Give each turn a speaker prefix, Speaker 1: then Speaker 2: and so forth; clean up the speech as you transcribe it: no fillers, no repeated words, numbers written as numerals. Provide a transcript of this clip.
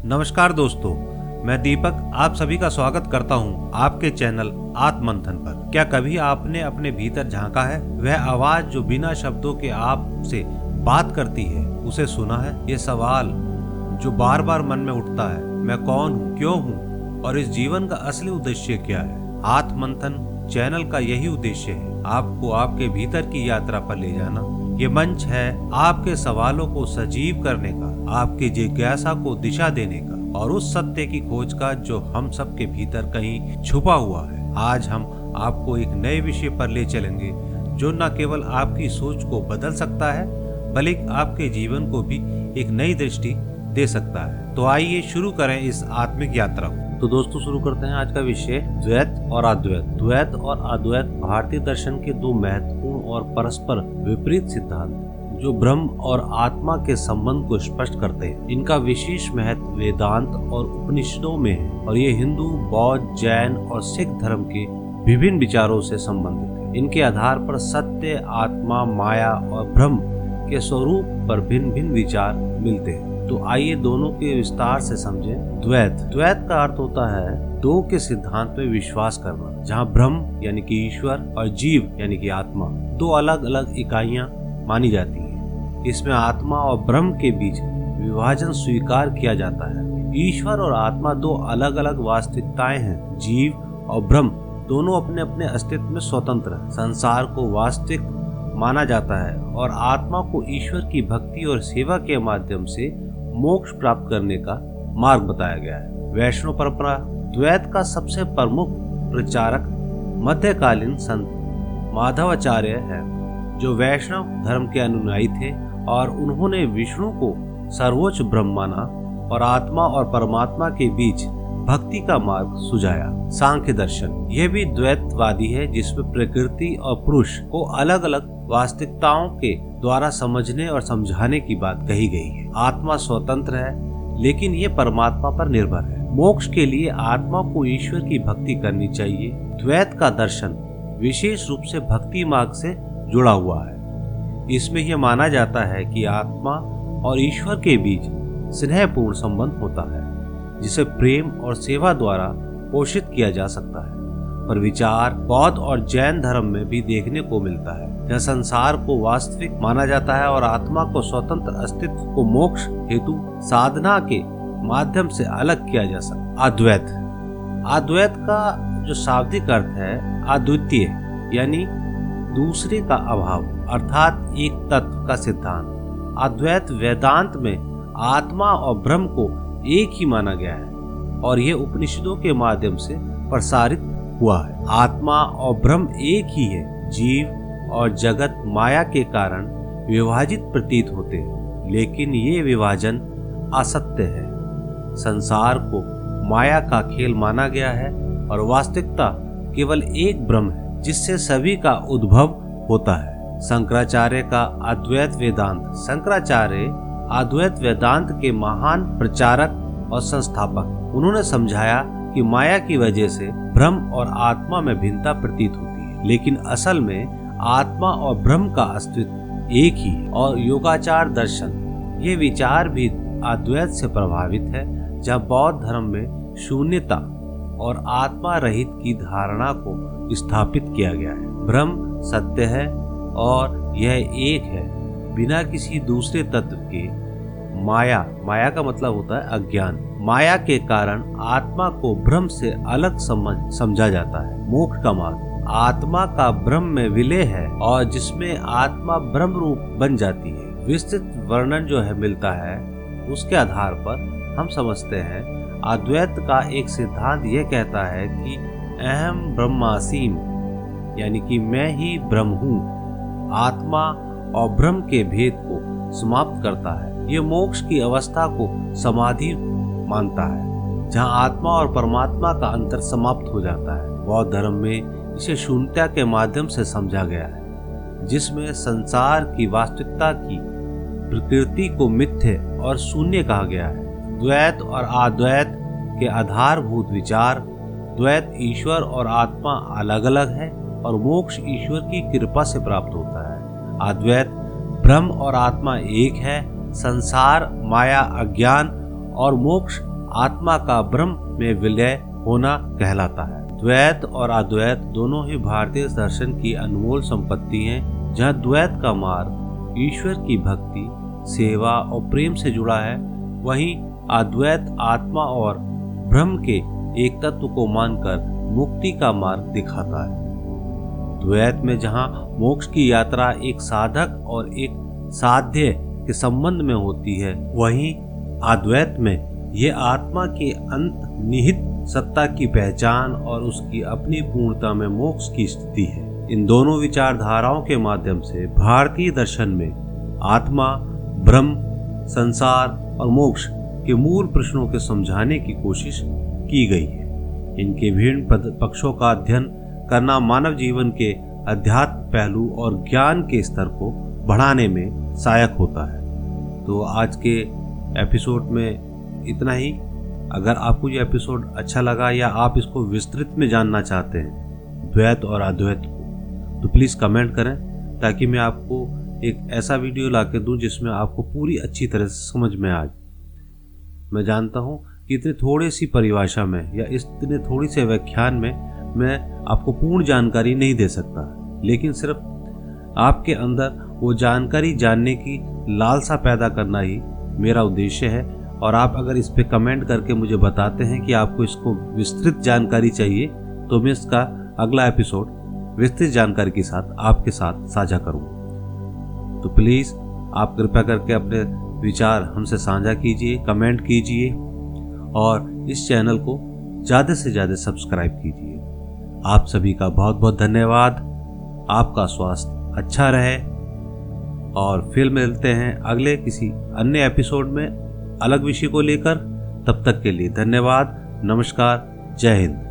Speaker 1: नमस्कार दोस्तों, मैं दीपक आप सभी का स्वागत करता हूं आपके चैनल आत्ममंथन पर। क्या कभी आपने अपने भीतर झांका है? वह आवाज जो बिना शब्दों के आपसे बात करती है, उसे सुना है? ये सवाल जो बार बार मन में उठता है, मैं कौन हूँ, क्यों हूँ और इस जीवन का असली उद्देश्य क्या है? आत्ममंथन चैनल का यही उद्देश्य है, आपको आपके भीतर की यात्रा पर ले जाना। ये मंच है आपके सवालों को सजीव करने का, आपकी जिज्ञासा को दिशा देने का और उस सत्य की खोज का जो हम सबके भीतर कहीं छुपा हुआ है। आज हम आपको एक नए विषय पर ले चलेंगे जो न केवल आपकी सोच को बदल सकता है बल्कि आपके जीवन को भी एक नई दृष्टि दे सकता है। तो आइए शुरू करें इस आत्मिक यात्रा को। तो दोस्तों, शुरू करते हैं आज का विषय द्वैत और अद्वैत। द्वैत और अद्वैत भारतीय दर्शन के दो महत्वपूर्ण और परस्पर विपरीत सिद्धांत जो ब्रह्म और आत्मा के संबंध को स्पष्ट करते हैं। इनका विशेष महत्व वेदांत और उपनिषदों में है और ये हिंदू, बौद्ध, जैन और सिख धर्म के विभिन्न विचारों से संबंधित है। इनके आधार पर सत्य, आत्मा, माया और ब्रह्म के स्वरूप पर भिन्न भिन्न विचार मिलते हैं। तो आइए दोनों के विस्तार से समझें। द्वैत का अर्थ होता है दो के सिद्धांत में विश्वास करना, जहाँ ब्रह्म यानी कि ईश्वर और जीव यानी कि आत्मा दो अलग अलग इकाइयां मानी जाती हैं। इसमें आत्मा और ब्रह्म के बीच विभाजन स्वीकार किया जाता है। ईश्वर और आत्मा दो अलग अलग वास्तविकताएं हैं। जीव और ब्रह्म दोनों अपने अपने अस्तित्व में स्वतंत्र हैं। संसार को वास्तविक माना जाता है और आत्मा को ईश्वर की भक्ति और सेवा के माध्यम से मोक्ष प्राप्त करने का मार्ग बताया गया है। वैष्णव परंपरा द्वैत का सबसे प्रमुख प्रचारक मध्यकालीन संत माधवाचार्य है, जो वैष्णव धर्म के अनुयायी थे और उन्होंने विष्णु को सर्वोच्च ब्रह्म माना और आत्मा और परमात्मा के बीच भक्ति का मार्ग सुझाया। सांख्य दर्शन यह भी द्वैतवादी है, जिसमें प्रकृति और पुरुष को अलग अलग वास्तविकताओं के द्वारा समझने और समझाने की बात कही गई है। आत्मा स्वतंत्र है लेकिन ये परमात्मा पर निर्भर है। मोक्ष के लिए आत्मा को ईश्वर की भक्ति करनी चाहिए। द्वैत का दर्शन विशेष रूप से भक्ति मार्ग से जुड़ा हुआ है। इसमें यह माना जाता है कि आत्मा और ईश्वर के बीच स्नेहपूर्ण संबंध होता है, जिसे प्रेम और सेवा द्वारा पोषित किया जा सकता है। पर विचार बौद्ध और जैन धर्म में भी देखने को मिलता है, जहाँ संसार को वास्तविक माना जाता है और आत्मा को स्वतंत्र अस्तित्व को मोक्ष हेतु साधना के माध्यम से अलग किया जा सकता। अद्वैत का जो शाब्दिक अर्थ है अद्वितीय यानी दूसरे का अभाव, अर्थात एक तत्व का सिद्धांत। अद्वैत वेदांत में आत्मा और ब्रह्म को एक ही माना गया है और यह उपनिषदों के माध्यम से प्रसारित हुआ है। आत्मा और ब्रह्म एक ही है। जीव और जगत माया के कारण विभाजित प्रतीत होते हैं, लेकिन ये विभाजन असत्य है। संसार को माया का खेल माना गया है और वास्तविकता केवल एक ब्रह्म है, जिससे सभी का उद्भव होता है। शंकराचार्य का अद्वैत वेदांत। शंकराचार्य अद्वैत वेदांत के महान प्रचारक और संस्थापक। उन्होंने समझाया कि माया की वजह से ब्रह्म और आत्मा में भिन्नता प्रतीत होती है, लेकिन असल में आत्मा और ब्रह्म का अस्तित्व एक ही है। और योगाचार दर्शन ये विचार भी अद्वैत से प्रभावित है, जहाँ बौद्ध धर्म में शून्यता और आत्मा रहित की धारणा को स्थापित किया गया है। ब्रह्म सत्य है और यह एक है, बिना किसी दूसरे तत्व के। माया का मतलब होता है अज्ञान। माया के कारण आत्मा को ब्रह्म से अलग समझा जाता है। मोक्ष का मार्ग आत्मा का ब्रह्म में विलय है और जिसमें आत्मा ब्रह्म रूप बन जाती है। विस्तृत वर्णन जो है मिलता है, उसके आधार पर हम समझते हैं अद्वैत का एक सिद्धांत यह कहता है कि अहम ब्रह्मासीम यानी कि मैं ही ब्रह्म हूँ, आत्मा और ब्रह्म के भेद को समाप्त करता है। ये मोक्ष की अवस्था को समाधि मानता है, जहाँ आत्मा और परमात्मा का अंतर समाप्त हो जाता है। बौद्ध धर्म में इसे शून्यता के माध्यम से समझा गया है, जिसमें संसार की वास्तविकता की प्रकृति को मिथ्य और शून्य कहा गया है। द्वैत और अद्वैत के आधारभूत विचार। द्वैत ईश्वर और आत्मा अलग अलग है और मोक्ष ईश्वर की कृपा से प्राप्त होता है। अद्वैत ब्रह्म और आत्मा एक है, संसार, माया, अज्ञान और मोक्ष आत्मा का ब्रह्म में विलय होना कहलाता है। द्वैत और अद्वैत दोनों ही भारतीय दर्शन की अनमोल संपत्ति हैं। जहाँ द्वैत का मार्ग ईश्वर की भक्ति, सेवा और प्रेम से जुड़ा है, वहीं अद्वैत आत्मा और ब्रह्म के एक तत्व को मानकर मुक्ति का मार्ग दिखाता है। द्वैत में जहाँ मोक्ष की यात्रा एक साधक और एक साध्य के संबंध में होती है, वहीं अद्वैत में ये आत्मा के अंत निहित सत्ता की पहचान और उसकी अपनी पूर्णता में मोक्ष की स्थिति है। इन दोनों विचारधाराओं के माध्यम से भारतीय दर्शन में आत्मा, ब्रह्म, संसार और मोक्ष के मूल प्रश्नों के समझाने की कोशिश की गई है। इनके विभिन्न पक्षों का अध्ययन करना मानव जीवन के अध्यात्म पहलू और ज्ञान के स्तर को बढ़ाने में सहायक होता है। तो आज के एपिसोड में इतना ही। अगर आपको ये एपिसोड अच्छा लगा या आप इसको विस्तृत में जानना चाहते हैं द्वैत और अद्वैत को, तो प्लीज़ कमेंट करें, ताकि मैं आपको एक ऐसा वीडियो ला के दूँ जिसमें आपको पूरी अच्छी तरह से समझ में आ जाए। मैं जानता हूँ कि इतनी थोड़ी सी परिभाषा में या इतने थोड़ी से व्याख्यान में मैं आपको पूर्ण जानकारी नहीं दे सकता, लेकिन सिर्फ आपके अंदर वो जानकारी जानने की लालसा पैदा करना ही मेरा उद्देश्य है। और आप अगर इस पे कमेंट करके मुझे बताते हैं कि आपको इसको विस्तृत जानकारी चाहिए, तो मैं इसका अगला एपिसोड विस्तृत जानकारी के साथ आपके साथ साझा करूँगा। तो प्लीज़ आप कृपया करके अपने विचार हमसे साझा कीजिए, कमेंट कीजिए और इस चैनल को ज़्यादा से ज़्यादा सब्सक्राइब कीजिए। आप सभी का बहुत बहुत धन्यवाद। आपका स्वास्थ्य अच्छा रहे और फिर मिलते हैं अगले किसी अन्य एपिसोड में अलग विषय को लेकर। तब तक के लिए धन्यवाद। नमस्कार। जय हिंद।